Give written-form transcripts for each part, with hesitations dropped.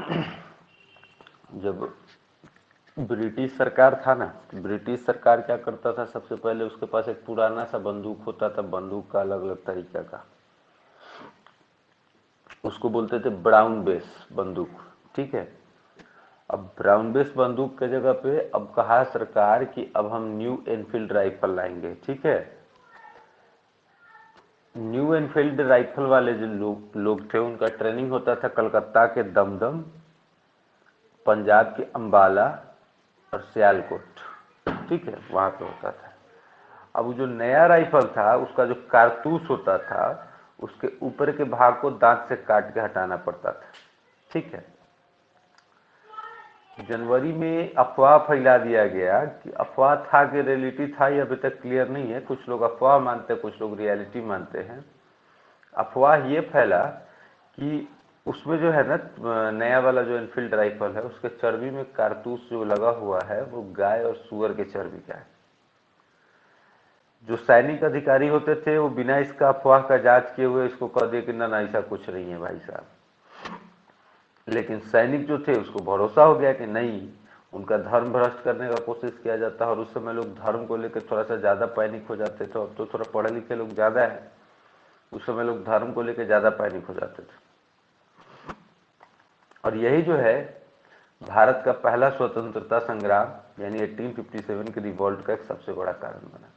जब ब्रिटिश सरकार था ना, ब्रिटिश सरकार क्या करता था, सबसे पहले उसके पास एक पुराना सा बंदूक होता था, बंदूक का अलग अलग तरीका का, उसको बोलते थे ब्राउन बेस बंदूक। ठीक है, अब ब्राउन बेस बंदूक के जगह पे अब कहा सरकार कि अब हम न्यू एनफील्ड राइफल लाएंगे। ठीक है, न्यू एनफील्ड राइफल वाले जो लोग थे, उनका ट्रेनिंग होता था कलकत्ता के दमदम, पंजाब के अंबाला और सियालकोट। ठीक है, वहां पे होता था। अब जो नया राइफल था, उसका जो कारतूस होता था, उसके ऊपर के भाग को दांत से काट के हटाना पड़ता था। ठीक है, जनवरी में अफवाह फैला दिया गया कि अफवाह था कि रियलिटी था, ये अभी तक क्लियर नहीं है। कुछ लोग अफवाह मानते हैं, कुछ लोग रियलिटी मानते हैं। अफवाह ये फैला कि उसमें जो है ना, नया वाला जो एनफील्ड राइफल है, उसके चर्बी में कारतूस जो लगा हुआ है वो गाय और सुअर के चर्बी का है। जो सैनिक अधिकारी होते थे वो बिना इसका अफवाह का जांच किए हुए इसको कह दिए कि ना ना ऐसा कुछ नहीं है भाई साहब। लेकिन सैनिक जो थे उसको भरोसा हो गया कि नहीं, उनका धर्म भ्रष्ट करने का कोशिश किया जाता है। और उस समय लोग धर्म को लेकर थोड़ा सा ज़्यादा पैनिक हो जाते थे। अब तो थोड़ा पढ़े लिखे लोग ज़्यादा है, उस समय लोग धर्म को लेकर ज़्यादा पैनिक हो जाते थे। और यही जो है भारत का पहला स्वतंत्रता संग्राम यानी 1857 के रिवॉल्ट का एक सबसे बड़ा कारण बना।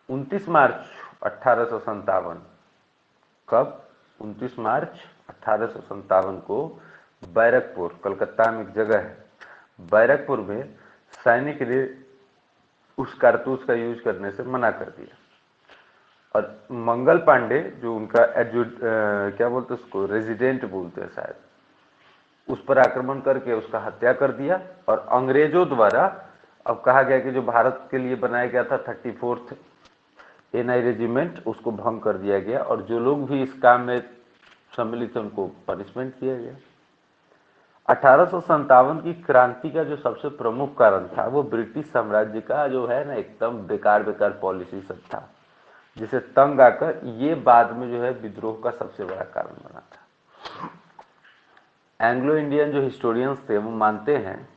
29 मार्च 1857, कब? 29 मार्च 1857 को बैरकपुर, कलकत्ता में एक जगह है, बैरकपुर में सैनिक ने उस कारतूस का यूज करने से मना कर दिया। और मंगल पांडे जो उनका क्या बोलते उसको, रेजिडेंट बोलते हैं शायद, उस पर आक्रमण करके उसका हत्या कर दिया। और अंग्रेजों द्वारा अब कहा गया कि जो भारत के लिए बनाया गया था 34th एनआई रेजिमेंट, उसको भंग कर दिया गया। और जो लोग भी इस काम में सम्मिलित थे उनको पनिशमेंट किया गया। 1857 की क्रांति का जो सबसे प्रमुख कारण था वो ब्रिटिश साम्राज्य का जो है ना एकदम बेकार बेकार पॉलिसी सब था, जिसे तंग आकर ये बाद में जो है विद्रोह का सबसे बड़ा कारण बना था। एंग्लो इंडियन जो हिस्टोरियंस थे वो मानते हैं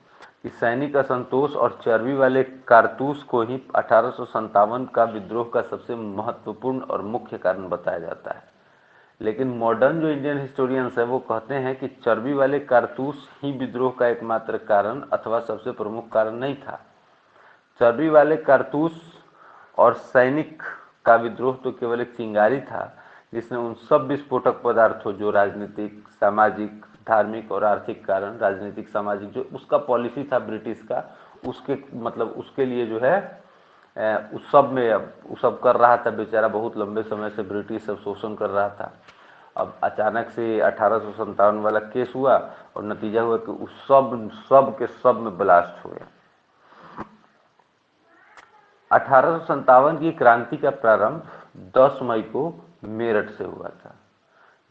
कि सैनिक असंतोष और चर्बी वाले कारतूस को ही 1857 का विद्रोह का सबसे महत्वपूर्ण और मुख्य कारण बताया जाता है। लेकिन मॉडर्न जो इंडियन हिस्टोरियंस है वो कहते हैं कि चर्बी वाले कारतूस ही विद्रोह का एकमात्र कारण अथवा सबसे प्रमुख कारण नहीं था। चर्बी वाले कारतूस और सैनिक का विद्रोह तो केवल एक चिंगारी था, जिसने उन सब विस्फोटक पदार्थों जो राजनीतिक, सामाजिक, धार्मिक और आर्थिक कारण, राजनीतिक सामाजिक जो उसका पॉलिसी था ब्रिटिश का, उसके मतलब उसके लिए जो है उस सब में उस सब कर रहा था बेचारा। बहुत लंबे समय से ब्रिटिश सब शोषण कर रहा था। अब अचानक से 1857 वाला केस हुआ और नतीजा हुआ कि उस सब के सब में ब्लास्ट हुए। 1857 की क्रांति का प्रारंभ 10 मई को मेरठ से हुआ था।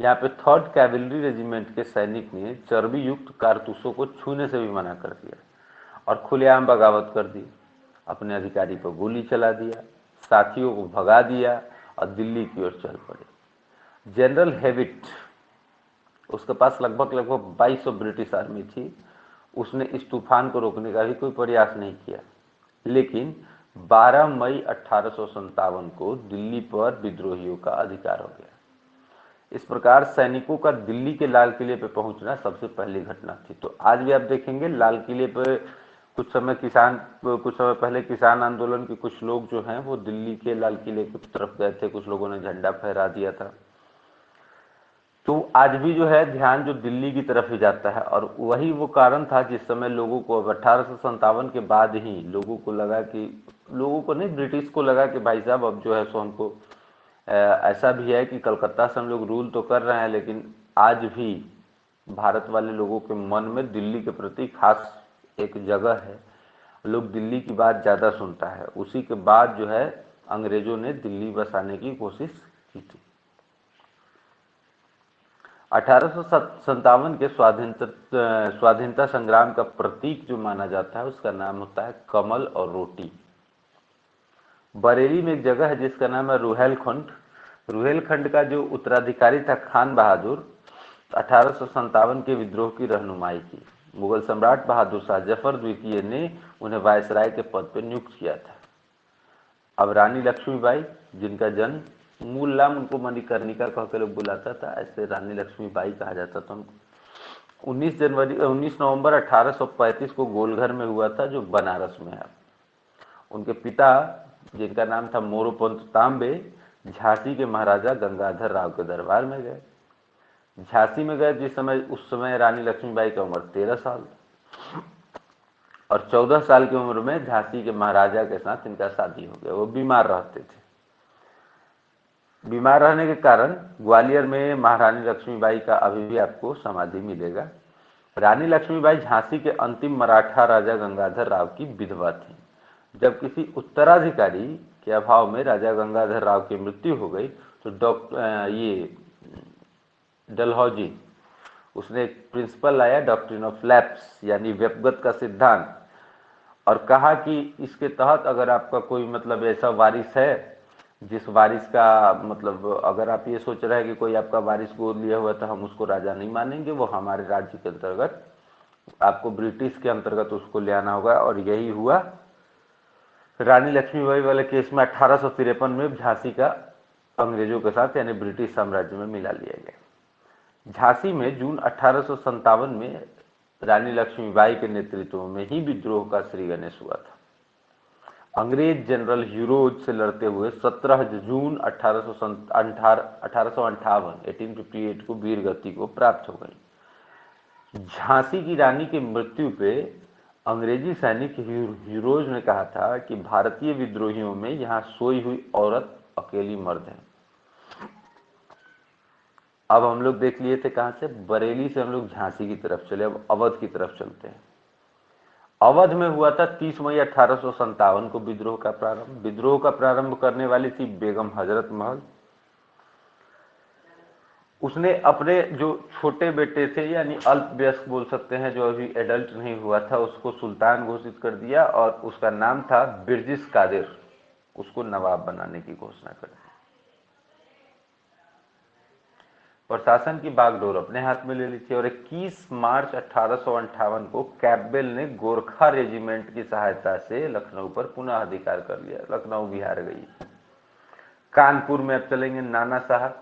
यहाँ पे 3rd कैवेलरी रेजिमेंट के सैनिक ने चर्बी युक्त कारतूसों को छूने से भी मना कर दिया और खुलेआम बगावत कर दी। अपने अधिकारी पर गोली चला दिया, साथियों को भगा दिया और दिल्ली की ओर चल पड़े। जनरल हेविट, उसके पास लगभग 2200 ब्रिटिश आर्मी थी। उसने इस तूफान को रोकने का भी कोई प्रयास नहीं किया। लेकिन 12 मई 1857 को दिल्ली पर विद्रोहियों का अधिकार हो गया। इस प्रकार सैनिकों का दिल्ली के लाल किले पर पहुंचना सबसे पहली घटना थी। तो आज भी आप देखेंगे लाल किले पर कुछ समय पहले किसान आंदोलन के कुछ लोग जो हैं वो दिल्ली के लाल किले की तरफ गए थे, कुछ लोगों ने झंडा फहरा दिया था। तो आज भी जो है ध्यान जो दिल्ली की तरफ ही जाता है। और वही वो कारण था जिस समय लोगों को, अब 1857 के बाद ही लोगों को लगा कि, लोगों को नहीं, ब्रिटिश को लगा कि भाई साहब अब जो है सो हमको ऐसा भी है कि कलकत्ता से हम लोग रूल तो कर रहे हैं, लेकिन आज भी भारत वाले लोगों के मन में दिल्ली के प्रति खास एक जगह है। लोग दिल्ली की बात ज़्यादा सुनता है। उसी के बाद जो है अंग्रेजों ने दिल्ली बसाने की कोशिश की थी। 1857 के स्वाधीनता संग्राम का प्रतीक जो माना जाता है उसका नाम होता है कमल और रोटी। बरेली में एक जगह है जिसका नाम है रुहेलखंड। रुहेलखंड का जो उत्तराधिकारी था खान बहादुर, 1857 के विद्रोह की रहनुमाई की। मुगल सम्राट बहादुर शाह जफर द्वितीय ने उन्हें वायसराय के पद पर नियुक्त किया था। अब रानी लक्ष्मीबाई, जिनका जन्म, मूल नाम उनको मणिकर्णिका कह के लोग बुलाता था, ऐसे रानी लक्ष्मीबाई कहा जाता था उनको। 19 नवंबर 1835 को गोलघर में हुआ था, जो बनारस में है। उनके पिता, जिनका नाम था मोरोपंत तांबे, झांसी के महाराजा गंगाधर राव के दरबार में गए। झांसी में गए जिस समय, उस समय रानी लक्ष्मीबाई की उम्र 13 साल, और 14 साल की उम्र में झांसी के महाराजा के साथ इनका शादी हो गया। वो बीमार रहते थे। बीमार रहने के कारण ग्वालियर में महारानी लक्ष्मीबाई का अभी भी आपको समाधि मिलेगा। रानी लक्ष्मीबाई झांसी के अंतिम मराठा राजा गंगाधर राव की विधवा थी। जब किसी उत्तराधिकारी के अभाव में राजा गंगाधर राव की मृत्यु हो गई, तो ये डलहौजी, उसने एक प्रिंसिपल लाया, डॉक्ट्रिन ऑफ लैप्स, यानी व्यपगत का सिद्धांत, और कहा कि इसके तहत अगर आपका कोई मतलब ऐसा वारिस है, जिस वारिस का मतलब अगर आप ये सोच रहे हैं कि कोई आपका वारिस गोद लिया हुआ, तो हम उसको राजा नहीं मानेंगे, वो हमारे राज्य के अंतर्गत, आपको ब्रिटिश के अंतर्गत उसको ले आना होगा। और यही हुआ। रानी लक्ष्मीबाई वाले केस में 1853 में झांसी का अंग्रेजों के साथ यानी ब्रिटिश साम्राज्य में मिला लिया गया। झांसी में जून 1857 में रानी लक्ष्मीबाई के नेतृत्व में ही विद्रोह का श्री गणेश हुआ था। अंग्रेज जनरल ह्यूरोज से लड़ते हुए 17 जून 1858 को वीर गति को प्राप्त हो गई। झांसी की रानी की मृत्यु पे अंग्रेजी सैनिक ह्यूरोज ने कहा था कि भारतीय विद्रोहियों में यहाँ सोई हुई औरत अकेली मर्द है। अब हम लोग देख लिए थे कहां से, बरेली से हम लोग झांसी की तरफ चले। अब अवध की तरफ चलते हैं। अवध में हुआ था 30 मई 1857 को विद्रोह का प्रारंभ। विद्रोह का प्रारंभ करने वाली थी बेगम हजरत महल। उसने अपने जो छोटे बेटे थे, यानी अल्पवयस्क बोल सकते हैं, जो अभी एडल्ट नहीं हुआ था, उसको सुल्तान घोषित कर दिया, और उसका नाम था बिरजिस कादिर। उसको नवाब बनाने की घोषणा कर दी। प्रशासन की बागडोर अपने हाथ में ले ली थी, और 21 मार्च 1858 को कैम्पबेल ने गोरखा रेजिमेंट की सहायता से लखनऊ पर पुनः अधिकार कर लिया। लखनऊ बिहार गई। कानपुर में अब चलेंगे नाना साहब।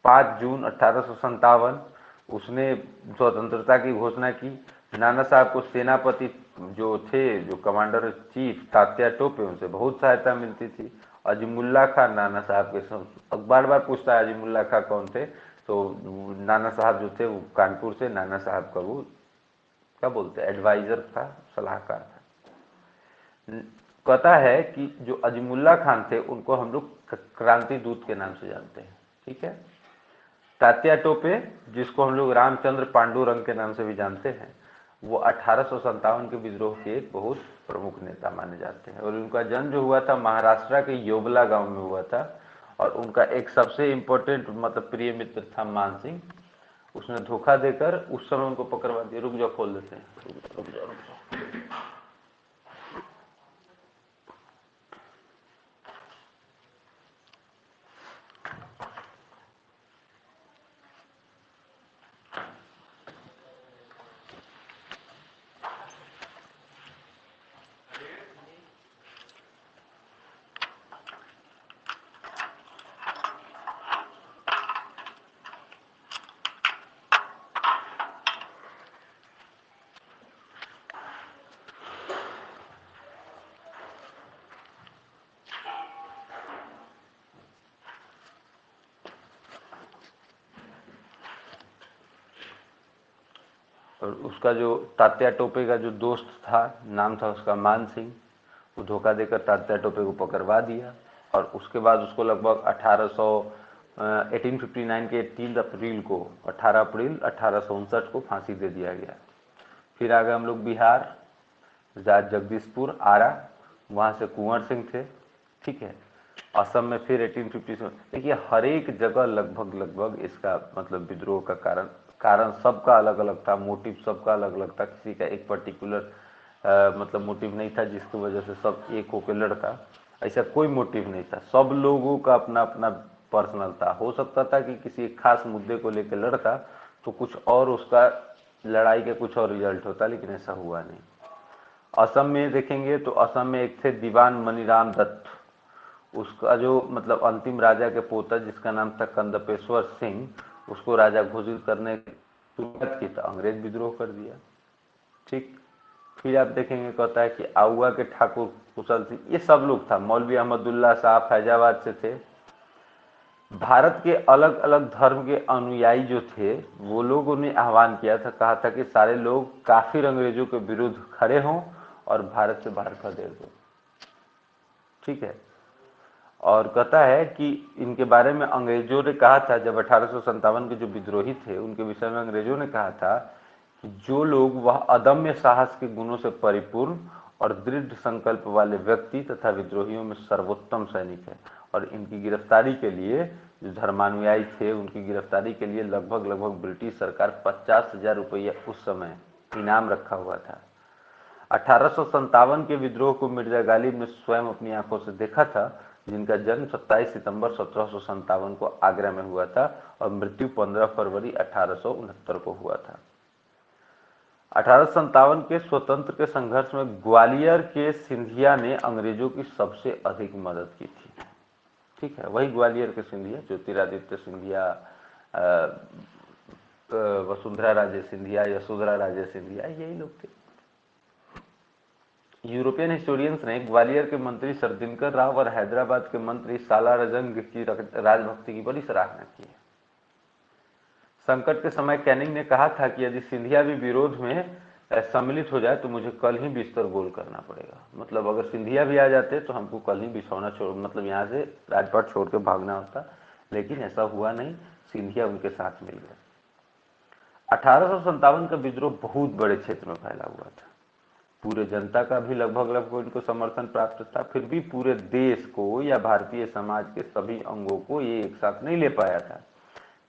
5 जून 1857 उसने स्वतंत्रता की घोषणा की। नाना साहब को सेनापति जो थे, जो कमांडर चीफ तात्या टोपे, उनसे बहुत सहायता मिलती थी। अजीमुल्ला खां नाना साहब के बार बार पूछता है अजीमुल्ला खां कौन थे, तो नाना साहब जो थे वो कानपुर से, नाना साहब का वो क्या बोलते हैं, एडवाइजर था, सलाहकार था। कहता है कि जो अजीमुल्ला खान थे उनको हम लोग क्रांति दूत के नाम से जानते हैं। ठीक है। तात्या टोपे, जिसको हम लोग रामचंद्र पांडुरंग के नाम से भी जानते हैं, वो 1857 के विद्रोह के एक बहुत प्रमुख नेता माने जाते हैं। और उनका जन्म जो हुआ था महाराष्ट्र के योबला गांव में हुआ था। और उनका एक सबसे इम्पोर्टेंट मतलब प्रिय मित्र था मान सिंह। उसने धोखा देकर उस समय उनको पकड़वा दिया। रुक जाओ, खोल देते हैं। रुक जाओ। और उसका जो तात्या टोपे का जो दोस्त था, नाम था उसका मान सिंह, वो धोखा देकर तात्या टोपे को पकड़वा दिया। और उसके बाद उसको लगभग 1859 के 3 अप्रैल को 18 अप्रैल 1859 को फांसी दे दिया गया। फिर आ गए हम लोग बिहार, जगदीशपुर, आरा, वहाँ से कुंवर सिंह थे। ठीक है। असम में फिर 1857। देखिए हर एक जगह लगभग इसका मतलब विद्रोह का कारण सबका अलग अलग था, मोटिव सबका अलग अलग था। किसी का एक पर्टिकुलर मतलब मोटिव नहीं था जिसकी वजह से सब एक होकर लड़ता, ऐसा कोई मोटिव नहीं था। सब लोगों का अपना अपना पर्सनल था। हो सकता था कि किसी एक खास मुद्दे को लेकर लड़ता, तो कुछ और उसका लड़ाई के कुछ और रिजल्ट होता, लेकिन ऐसा हुआ नहीं। असम में देखेंगे तो असम में एक थे दीवान मनीराम दत्त, उसका जो मतलब अंतिम राजा के पोता जिसका नाम था कंदपेश्वर सिंह, उसको राजा घोषित करने की शुरुआत की तो अंग्रेज विद्रोह कर दिया। ठीक, फिर आप देखेंगे कहता है कि आउआ के ठाकुर कुशल सिंह, ये सब लोग था, मौलवी अहमदुल्ला साहब फैजाबाद से थे। भारत के अलग अलग धर्म के अनुयायी जो थे वो लोगों ने आह्वान किया था, कहा था कि सारे लोग काफिर अंग्रेजों के विरुद्ध खड़े हों और भारत से बाहर खदेड़ दो। ठीक है, और कहता है कि इनके बारे में अंग्रेजों ने कहा था, जब 1857 के जो विद्रोही थे उनके विषय में अंग्रेजों ने कहा था कि जो लोग वह अदम्य साहस के गुणों से परिपूर्ण और दृढ़ संकल्प वाले व्यक्ति तथा विद्रोहियों में सर्वोत्तम सैनिक है, और इनकी गिरफ्तारी के लिए जो धर्मानुयायी थे उनकी गिरफ्तारी के लिए लगभग ब्रिटिश सरकार 50,000 रुपया उस समय इनाम रखा हुआ था। 1857 के विद्रोह को मिर्जा गालिब ने स्वयं अपनी आंखों से देखा था, जिनका जन्म 27 सितंबर 1757 को आगरा में हुआ था और मृत्यु 15 फरवरी 1869 को हुआ था। 1857 के स्वतंत्र के संघर्ष में ग्वालियर के सिंधिया ने अंग्रेजों की सबसे अधिक मदद की थी। ठीक है, वही ग्वालियर के सिंधिया, ज्योतिरादित्य सिंधिया, वसुंधरा राजे सिंधिया, यशोधरा राजे सिंधिया, यही लोग थे। यूरोपियन हिस्टोरियंस ने ग्वालियर के मंत्री सर दिनकर राव और हैदराबाद के मंत्री सालारजंग की राजभक्ति की बड़ी सराहना की है। संकट के समय कैनिंग ने कहा था कि यदि सिंधिया भी विरोध में सम्मिलित हो जाए तो मुझे कल ही बिस्तर गोल करना पड़ेगा। मतलब अगर सिंधिया भी आ जाते तो हमको कल ही बिछौना छोड़, मतलब यहाँ से राजपाट छोड़ के भागना होता, लेकिन ऐसा हुआ नहीं, सिंधिया उनके साथ मिल गए। 1857 का विद्रोह बहुत बड़े क्षेत्र में फैला हुआ था, पूरे जनता का भी लगभग इनको समर्थन प्राप्त था, फिर भी पूरे देश को या भारतीय समाज के सभी अंगों को ये एक साथ नहीं ले पाया था।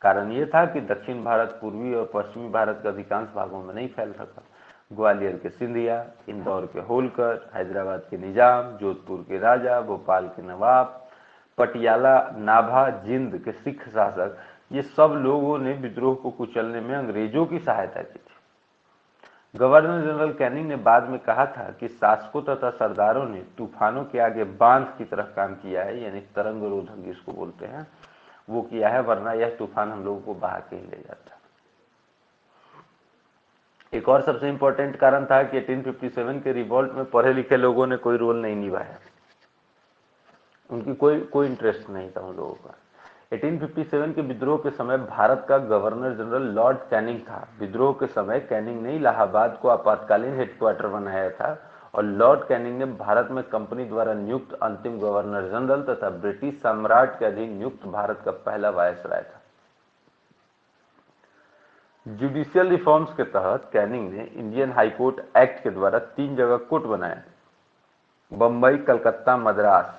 कारण ये था कि दक्षिण भारत पूर्वी और पश्चिमी भारत के अधिकांश भागों में नहीं फैल सका। ग्वालियर के सिंधिया, इंदौर के होलकर, हैदराबाद के निजाम, जोधपुर के राजा, भोपाल के नवाब, पटियाला, नाभा, जिंद के सिख शासक, ये सब लोगों ने विद्रोह को कुचलने में अंग्रेजों की सहायता की थी। गवर्नर जनरल कैनिंग ने बाद में कहा था कि शासकों तथा सरदारों ने तूफानों के आगे बांध की तरह काम किया है, यानी तरंग रोधक जिसको बोलते हैं, वो किया है, वरना यह तूफान हम लोगों को बहा के ही ले जाता। एक और सबसे इंपॉर्टेंट कारण था कि 1857 के रिवॉल्ट में पढ़े लिखे लोगों ने कोई रोल नहीं निभाया, उनकी कोई इंटरेस्ट नहीं था उन लोगों का। 1857 के विद्रोह के समय भारत का गवर्नर जनरल लॉर्ड कैनिंग था। विद्रोह के समय कैनिंग ने इलाहाबाद को आपातकालीन हेडक्वार्टर बनाया था और लॉर्ड कैनिंग ने भारत में कंपनी द्वारा नियुक्त अंतिम गवर्नर जनरल तथा ब्रिटिश सम्राट के अधीन नियुक्त भारत का पहला वायसराय था। जुडिशियल रिफॉर्म्स के तहत कैनिंग ने इंडियन हाईकोर्ट एक्ट के द्वारा 3 जगह कोर्ट बनाया, बंबई, कलकत्ता, मद्रास।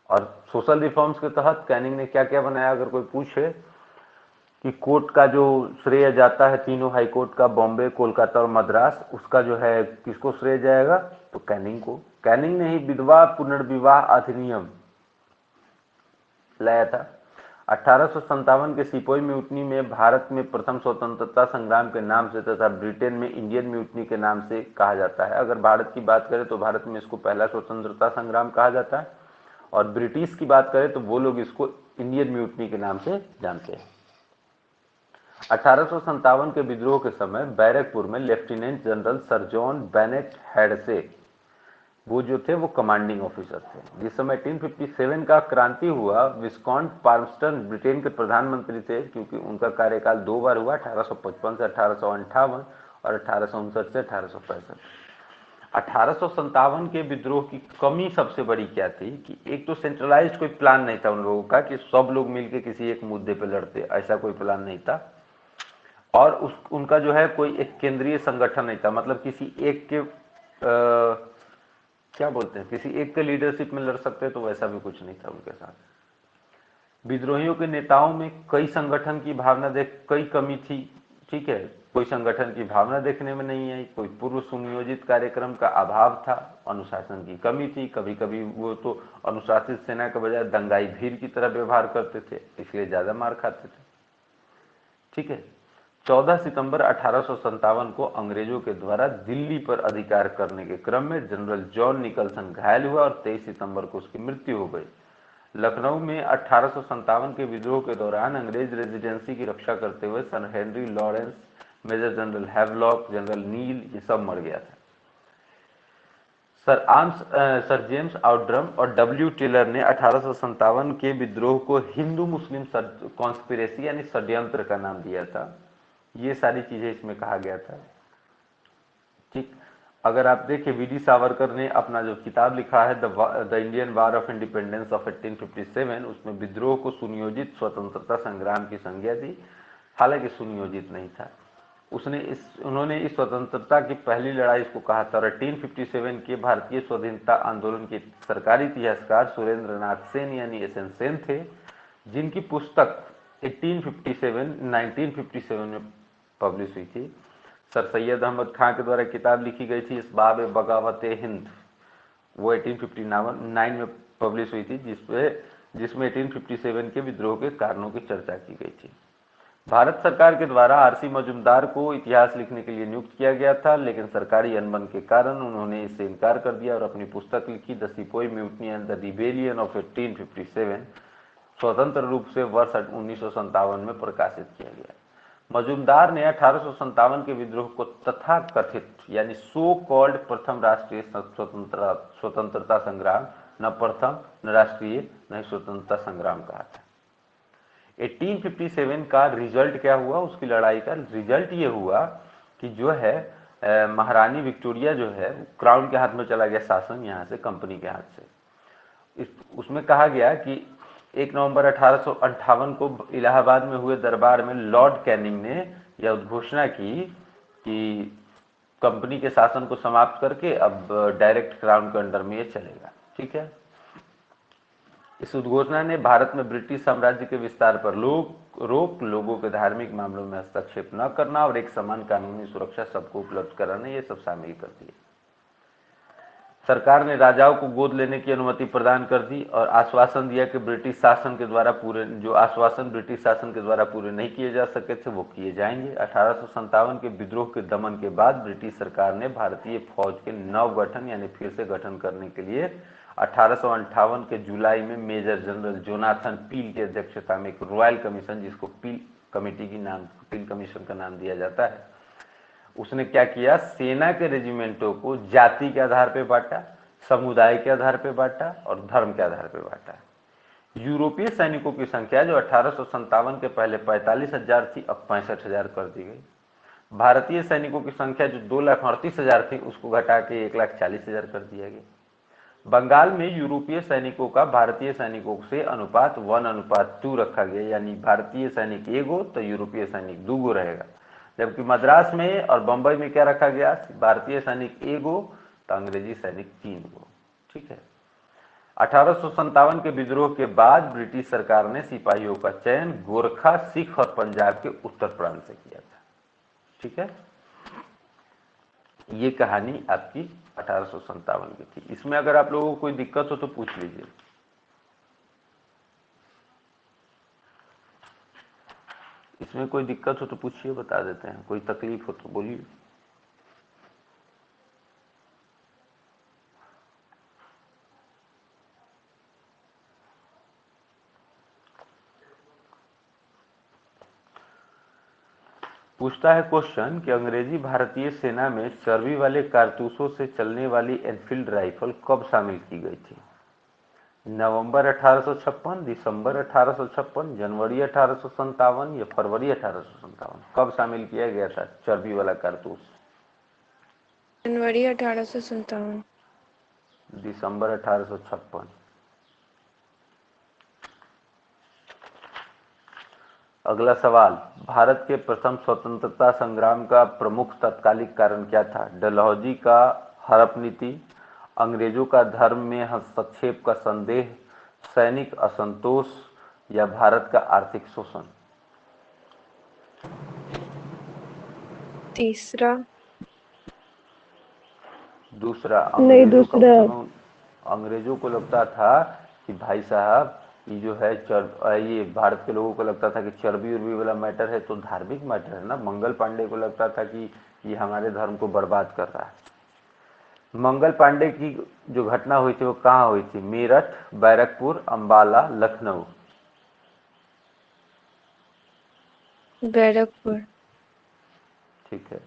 और सोशल रिफॉर्म्स के तहत कैनिंग ने क्या क्या बनाया, अगर कोई पूछे कि कोर्ट का जो श्रेय जाता है तीनों हाई कोर्ट का, बॉम्बे, कोलकाता और मद्रास, उसका जो है किसको श्रेय जाएगा, तो कैनिंग को। कैनिंग ने ही विधवा पुनर्विवाह अधिनियम लाया था। 1857 के सिपोही म्यूटनी में भारत में प्रथम स्वतंत्रता संग्राम के नाम से तथा ब्रिटेन में इंडियन म्यूटनी के नाम से कहा जाता है। अगर भारत की बात करें तो भारत में इसको पहला स्वतंत्रता संग्राम कहा जाता है, और ब्रिटिश की बात करें तो वो लोग इसको इंडियन म्यूटनी के नाम से जानते हैं। 1857 के विद्रोह के समय बैरकपुर में lieutenant general sir John Bennet Hearsey, वो जो थे वो कमांडिंग ऑफिसर थे। जिस समय 1857 का क्रांति हुआ, विस्कॉन्ट पाल्मस्टन ब्रिटेन के प्रधानमंत्री थे, क्योंकि उनका कार्यकाल 2 बार हुआ, 1855 से 1858 और 1859 से 1865। 1857 के विद्रोह की कमी सबसे बड़ी क्या थी कि एक तो सेंट्रलाइज्ड कोई प्लान नहीं था उन लोगों का कि सब लोग मिलकर किसी एक मुद्दे पे लड़ते, ऐसा कोई प्लान नहीं था। और उनका जो है कोई एक केंद्रीय संगठन नहीं था, मतलब किसी एक के क्या बोलते हैं, किसी एक के लीडरशिप में लड़ सकते, तो वैसा भी कुछ नहीं था उनके साथ। विद्रोहियों के नेताओं में कई संगठन की भावना कई कमी थी। ठीक है, कोई संगठन की भावना देखने में नहीं आई, कोई पूर्व सुनियोजित कार्यक्रम का अभाव था, अनुशासन की कमी थी। कभी कभी वो तो अनुशासित सेना के बजाय दंगाई भीड़ की तरह व्यवहार करते थे, इसलिए ज्यादा मार खाते थे। ठीक है, 14 सितंबर 1857 को अंग्रेजों के द्वारा दिल्ली पर अधिकार करने के क्रम में जनरल जॉन निकलसन घायल हुआ और 23 सितंबर को उसकी मृत्यु हो गई। लखनऊ में 1857 के विद्रोह के दौरान अंग्रेज रेजिडेंसी की रक्षा करते हुए sir Henry Lawrence, major general Havelock, general Neill, ये सब मर गया था। सर जेम्स आउट्रम और डब्ल्यू टेलर ने 1857 के विद्रोह को हिंदू मुस्लिम कॉन्स्पिरेसी यानी षड्यंत्र का नाम दिया था। ये सारी चीजें इसमें कहा गया था। ठीक, अगर आप देखिए वीडी सावरकर ने अपना जो किताब लिखा है the Indian war of independence of 1857, उसमें विद्रोह को सुनियोजित स्वतंत्रता संग्राम की संज्ञा दी, हालांकि सुनियोजित नहीं था। उन्होंने इस स्वतंत्रता की पहली लड़ाई इसको कहा था। और 1857 के भारतीय स्वाधीनता आंदोलन के सरकारी इतिहासकार सुरेंद्र नाथ सेन यानी एसएन सेन थे, जिनकी पुस्तक 1957 में पब्लिश हुई थी। सर सैयद अहमद खान के द्वारा किताब लिखी गई थी इसबाब बगावत हिंद, वो 1859 में पब्लिश हुई थी, जिसमें 1857 के विद्रोह के कारणों की चर्चा की गई थी। भारत सरकार के द्वारा आरसी मजुमदार को इतिहास लिखने के लिए नियुक्त किया गया था, लेकिन सरकारी अनबन के कारण उन्होंने इससे इनकार कर दिया और अपनी पुस्तक लिखी the sepoy mutiny and the rebellion of 1857, स्वतंत्र रूप से वर्ष 1957 में प्रकाशित किया गया। मजुमदार ने 1857 के विद्रोह को तथाकथित यानी सो कॉल्ड प्रथम राष्ट्रीय स्वतंत्रता संग्राम, न प्रथम, न राष्ट्रीय, न स्वतंत्रता संग्राम कहा था। 1857 का रिजल्ट क्या हुआ? उसकी लड़ाई का रिजल्ट ये हुआ कि जो है महारानी विक्टोरिया जो है क्राउन के हाथ में चला गया शासन, यहाँ से कंपनी के हाथ से। उसमें कहा गया कि 1 नवंबर 1858 को इलाहाबाद में हुए दरबार में लॉर्ड कैनिंग ने यह उद्घोषणा की कि कंपनी के शासन को समाप्त करके अब डायरेक्ट क्राउन के अंडर में ये चलेगा। ठीक है, इस उद्घोषणा ने भारत में ब्रिटिश साम्राज्य के विस्तार पर रोक, लोगों के धार्मिक मामलों में हस्तक्षेप न करना और एक समान कानूनी सुरक्षा सबको उपलब्ध कराना, ये सब शामिल कर दिए। सरकार ने राजाओं को गोद लेने की अनुमति प्रदान कर दी और आश्वासन दिया कि ब्रिटिश शासन के द्वारा पूरे नहीं किए जा सके थे वो किए जाएंगे। 1857 के विद्रोह के दमन के बाद ब्रिटिश सरकार ने भारतीय फौज के नव गठन यानी फिर से गठन करने के लिए 1858 के जुलाई में मेजर जनरल जोनाथन पील की अध्यक्षता में एक रॉयल कमीशन, जिसको पील कमीशन का नाम दिया जाता है, उसने क्या किया? सेना के रेजिमेंटों को जाति के आधार पर बांटा, समुदाय के आधार पर बांटा और धर्म के आधार पर बांटा। यूरोपीय सैनिकों की संख्या जो 1857 के पहले 45,000 थी, अब 65,000 कर दी गई। भारतीय सैनिकों की संख्या जो 2,38,000 थी, उसको घटा के 1,40,000 कर दिया गया। बंगाल में यूरोपीय सैनिकों का भारतीय सैनिकों से अनुपात 1:2 रखा गया, यानी भारतीय सैनिक 1 तो यूरोपीय सैनिक 2 रहेगा। जबकि मद्रास में और बंबई में क्या रखा गया? भारतीय सैनिक 1 तो अंग्रेजी सैनिक 3। ठीक है, 1857 के विद्रोह के बाद ब्रिटिश सरकार ने सिपाहियों का चयन गोरखा, सिख और पंजाब के उत्तर प्रांत से किया था। ठीक है, ये कहानी आपकी 1857 की थी। इसमें अगर आप लोगों को कोई दिक्कत हो तो पूछ लीजिए। इसमें कोई दिक्कत हो तो पूछिए, बता देते हैं। कोई तकलीफ हो तो बोलिए। पूछता है क्वेश्चन कि अंग्रेजी भारतीय सेना में चर्बी वाले कारतूसों से चलने वाली एनफील्ड राइफल कब शामिल की गई थी? नवंबर 1856, दिसंबर 1856, जनवरी 1857 या फरवरी 1857? कब शामिल किया गया था चर्बी वाला कारतूस? जनवरी 1857। दिसंबर 1856। अगला सवाल, भारत के प्रथम स्वतंत्रता संग्राम का प्रमुख तत्कालिक कारण क्या था? डलहौजी का हड़प नीति, अंग्रेजों का धर्म में हस्तक्षेप का संदेह, सैनिक असंतोष या भारत का आर्थिक शोषण? तीसरा। दूसरा। नहीं, दूसरा। अंग्रेजों को लगता था कि भाई साहब ये जो है ये भारत के लोगों को लगता था कि चर्बी उर्बी वाला मैटर है तो धार्मिक मैटर है ना। मंगल पांडे को लगता था कि ये हमारे धर्म को बर्बाद कर रहा है। मंगल पांडे की जो घटना हुई थी वो कहाँ हुई थी? मेरठ, बैरकपुर, अंबाला, लखनऊ। बैरकपुर। ठीक है।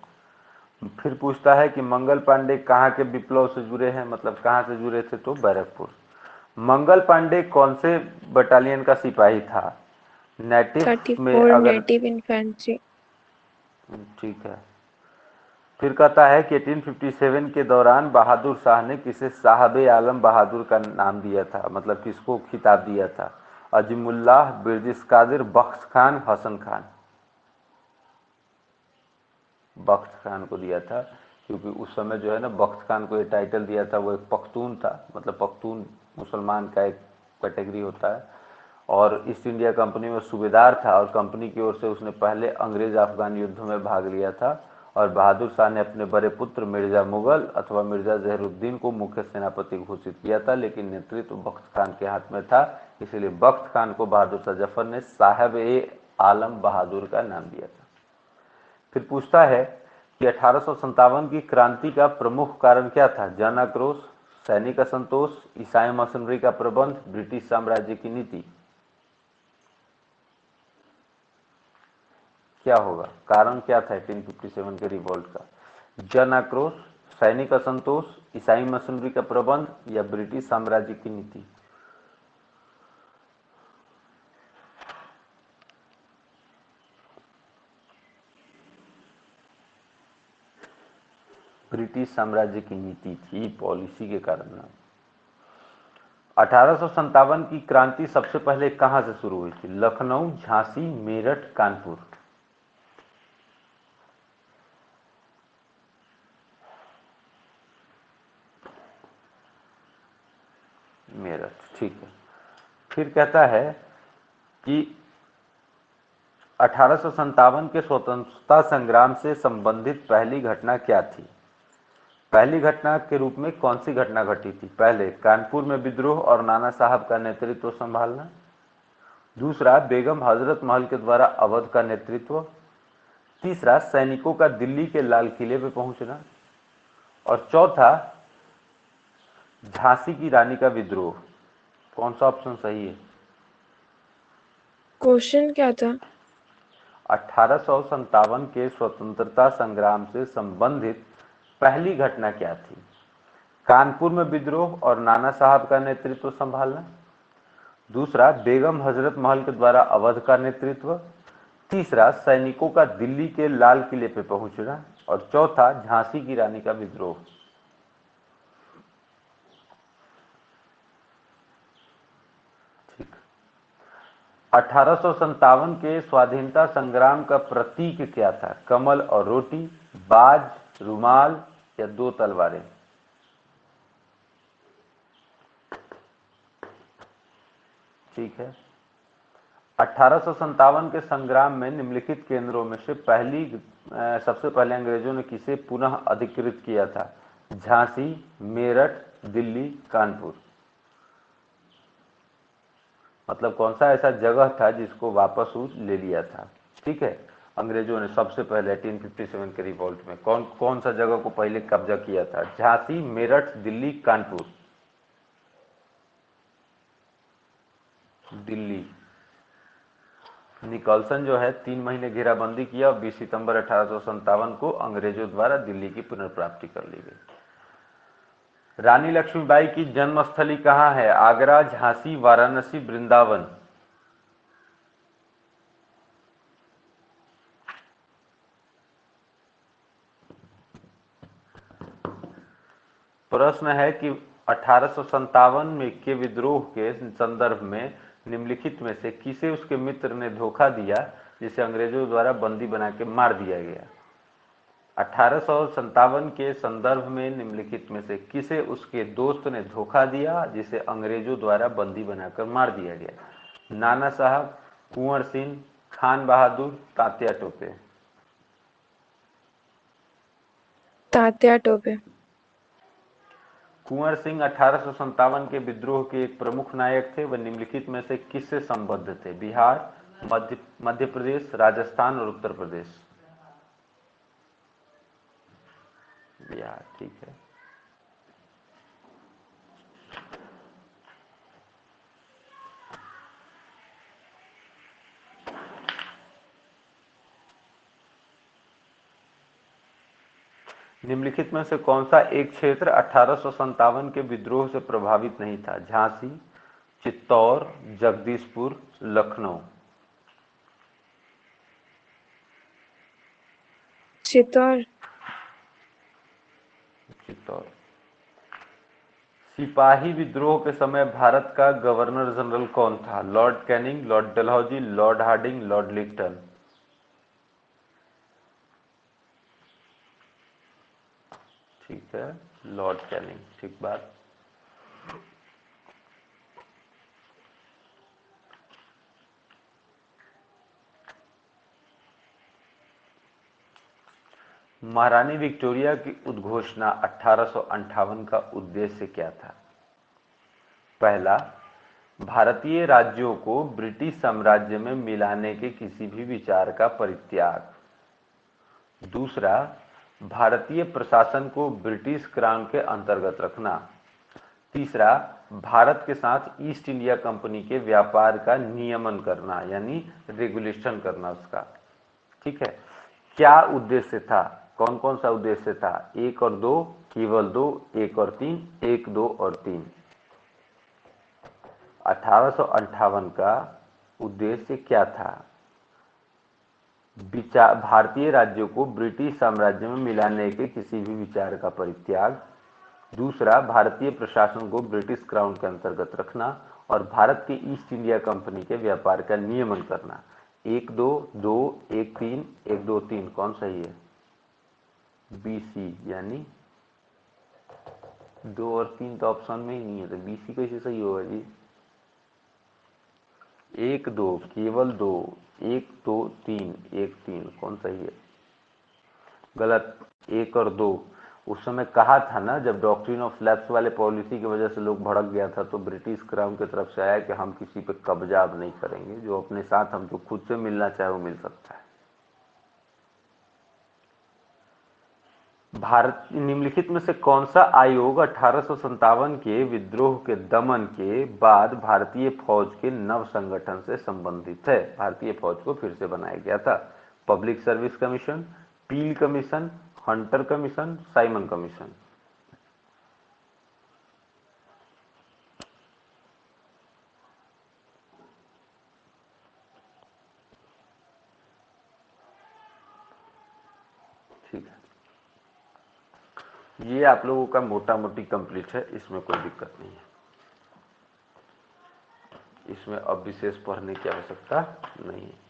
फिर पूछता है कि मंगल पांडे कहाँ के विप्लव से जुड़े हैं, मतलब कहाँ से जुड़े थे? तो बैरकपुर। मंगल पांडे कौन से बटालियन का सिपाही था? नेटिव में 34 अगर नेटिव इन्फेंट्री। ठीक है। फिर कहता है कि 1857 के दौरान बहादुर शाह ने किसे साहब आलम बहादुर का नाम दिया था, मतलब किसको खिताब दिया था? अजीमुल्लाह, बिरजिस कादिर, बख्श खान, हसन खान। बख्श खान को दिया था, क्योंकि उस समय जो है ना बख्श खान को ये टाइटल दिया था। वो एक पख्तून था, मतलब पख्तून मुसलमान का एक कैटेगरी होता है, और ईस्ट इंडिया कंपनी में सूबेदार था, और कंपनी की ओर से उसने पहले अंग्रेज अफगान युद्ध में भाग लिया था। और बहादुर शाह ने अपने बड़े पुत्र मिर्जा मुगल अथवा मिर्जा जहरुद्दीन को मुख्य सेनापति घोषित किया था, लेकिन नेतृत्व बख्श खान के हाथ में था, इसलिए बख्श खान को बहादुर शाह जफर ने साहब ए आलम बहादुर का नाम दिया था। फिर पूछता है कि 1857 की क्रांति का प्रमुख कारण क्या था? जन आक्रोश, सैनिक असंतोष, ईसाई मशीनरी का प्रबंध, ब्रिटिश साम्राज्य की नीति। क्या होगा? कारण क्या था 1857 के रिवॉल्ट का? जन आक्रोश, सैनिक असंतोष, ईसाई मशीनरी का प्रबंध या ब्रिटिश साम्राज्य की नीति? ब्रिटिश साम्राज्य की नीति थी, पॉलिसी के कारण। 1857 की क्रांति सबसे पहले कहां से शुरू हुई थी? लखनऊ, झांसी, मेरठ, कानपुर। मेरठ। ठीक है। फिर कहता है कि 1857 के स्वतंत्रता संग्राम से संबंधित पहली घटना क्या थी? पहली घटना के रूप में कौन सी घटना घटी थी? पहले, कानपुर में विद्रोह और नाना साहब का नेतृत्व संभालना। दूसरा, बेगम हजरत महल के द्वारा अवध का नेतृत्व। तीसरा, सैनिकों का दिल्ली के लाल किले पे पहुंचना। और चौथा, झांसी की रानी का विद्रोह। कौन सा ऑप्शन सही है? क्वेश्चन क्या था? 1857 के स्वतंत्रता संग्राम से संबंधित पहली घटना क्या थी? कानपुर में विद्रोह और नाना साहब का नेतृत्व संभालना। दूसरा, बेगम हजरत महल के द्वारा अवध का नेतृत्व। तीसरा, सैनिकों का दिल्ली के लाल किले पे पहुंचना। और चौथा, झांसी की रानी का विद्रोह। ठीक। 1857 के स्वाधीनता संग्राम का प्रतीक क्या था? कमल और रोटी, बाज, रुमाल या दो तलवारें? ठीक है। 1857 के संग्राम में निम्नलिखित केंद्रों में से सबसे पहले अंग्रेजों ने किसे पुनः अधिकृत किया था? झांसी, मेरठ, दिल्ली, कानपुर। मतलब कौन सा ऐसा जगह था जिसको वापस ले लिया था? ठीक है। अंग्रेजों ने सबसे पहले 1857 के रिवॉल्ट में कौन कौन सा जगह को पहले कब्जा किया था? झांसी, मेरठ, दिल्ली, कानपुर। दिल्ली। निकलसन जो है 3 महीने घेराबंदी किया और 20 सितंबर 1857 को अंग्रेजों द्वारा दिल्ली की पुनर्प्राप्ति कर ली गई। रानी लक्ष्मीबाई की जन्मस्थली कहाँ है? आगरा, झांसी, वाराणसी, वृंदावन। प्रश्न है कि 1857 में के विद्रोह के संदर्भ में निम्नलिखित में से किसे उसके मित्र ने धोखा दिया जिसे अंग्रेजों द्वारा बंदी बना के मार दिया गया? 1857 के संदर्भ में निम्नलिखित में से किसे उसके दोस्त ने धोखा दिया जिसे अंग्रेजों द्वारा बंदी बनाकर मार दिया गया? नाना साहब, कुंवर सिंह, खान बहादुर, तात्या टोपे। तात्या टोपे। कुंवर सिंह 1857 के विद्रोह के एक प्रमुख नायक थे। वह निम्नलिखित में से किससे संबद्ध थे? बिहार, मध्य प्रदेश, राजस्थान और उत्तर प्रदेश। बिहार, ठीक है। निम्नलिखित में से कौन सा एक क्षेत्र 1857 के विद्रोह से प्रभावित नहीं था? झांसी, चित्तौड़, जगदीशपुर, लखनऊ। चित्तौड़। चित्तौड़। सिपाही विद्रोह के समय भारत का गवर्नर जनरल कौन था? Lord Canning, lord Dalhousie, lord Hardinge, lord Lytton. ठीक है, लॉर्ड कैनिंग, ठीक बात। महारानी विक्टोरिया की उद्घोषणा 1858 का उद्देश्य क्या था? पहला, भारतीय राज्यों को ब्रिटिश साम्राज्य में मिलाने के किसी भी विचार का परित्याग। दूसरा, भारतीय प्रशासन को ब्रिटिश क्राउन के अंतर्गत रखना। तीसरा, भारत के साथ ईस्ट इंडिया कंपनी के व्यापार का नियमन करना, यानी रेगुलेशन करना उसका। ठीक है, क्या उद्देश्य था? कौन कौन सा उद्देश्य था? 1 और 2, केवल 2, 1 और 3, 1, 2 और 3। 1858 का उद्देश्य क्या था? भारतीय राज्यों को ब्रिटिश साम्राज्य में मिलाने के किसी भी विचार का परित्याग। दूसरा, भारतीय प्रशासन को ब्रिटिश क्राउन के अंतर्गत रखना। और भारत के ईस्ट इंडिया कंपनी के व्यापार का नियमन करना। 1, 2, 2, 1, 3, 1, 2, 3 कौन सही है? BC, यानी 2 और 3 तो ऑप्शन में ही नहीं है, तो BC कैसे सही होगा जी? 1, 2, केवल 2, 1, 2, 3, 1, 3 कौन सही है? गलत। 1 और 2 उस समय कहा था ना, जब डॉक्ट्रिन ऑफ लैप्स वाले पॉलिसी की वजह से लोग भड़क गया था, तो ब्रिटिश क्राउन की तरफ से आया कि हम किसी पे कब्जा अब नहीं करेंगे, जो अपने साथ हम जो खुद से मिलना चाहे वो मिल सकता है। भारत निम्नलिखित में से कौन सा आयोग 1857 के विद्रोह के दमन के बाद भारतीय फौज के नव संगठन से संबंधित है? भारतीय फौज को फिर से बनाया गया था। Public service commission, Peel commission, Hunter commission, Simon commission. ठीक है, ये आप लोगों का मोटा मोटी कंप्लीट है, इसमें कोई दिक्कत नहीं है। इसमें अब विशेष पढ़ने की आवश्यकता नहीं है।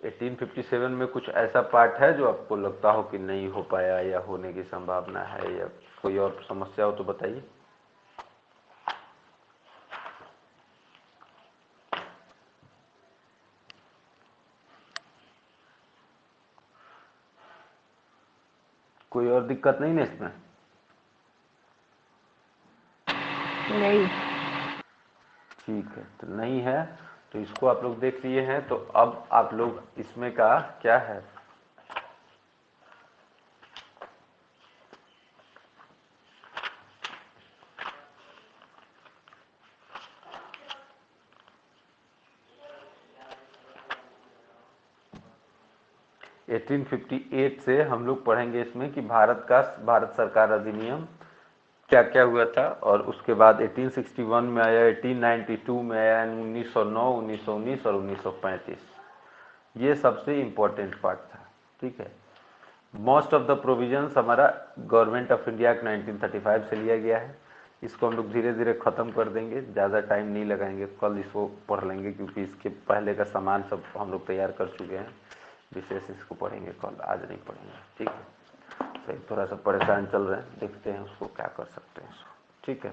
1857 में कुछ ऐसा पार्ट है जो आपको लगता हो कि नहीं हो पाया या होने की संभावना है, या कोई और समस्या हो तो बताइए। कोई और दिक्कत नहीं ना इसमें? नहीं। ठीक है, तो नहीं है तो इसको आप लोग देख लिए हैं। तो अब आप लोग इसमें का क्या है, एटीन 1858 से हम लोग पढ़ेंगे इसमें कि भारत सरकार अधिनियम क्या क्या हुआ था, और उसके बाद 1861 में आया, 1892 में आया, 1909, 1919 और 1935। ये सबसे इम्पोर्टेंट पार्ट था। ठीक है, मोस्ट ऑफ द प्रोविजंस हमारा गवर्नमेंट ऑफ इंडिया एक्ट 1935 से लिया गया है। इसको हम लोग धीरे धीरे ख़त्म कर देंगे, ज़्यादा टाइम नहीं लगाएंगे, कल इसको पढ़ लेंगे, क्योंकि इसके पहले का सामान सब हम लोग तैयार कर चुके हैं। विशेष इसको पढ़ेंगे कल, आज नहीं पढ़ेंगे। ठीक है, सही, थोड़ा सा परेशान चल रहे हैं, देखते हैं उसको क्या कर सकते हैं। ठीक है।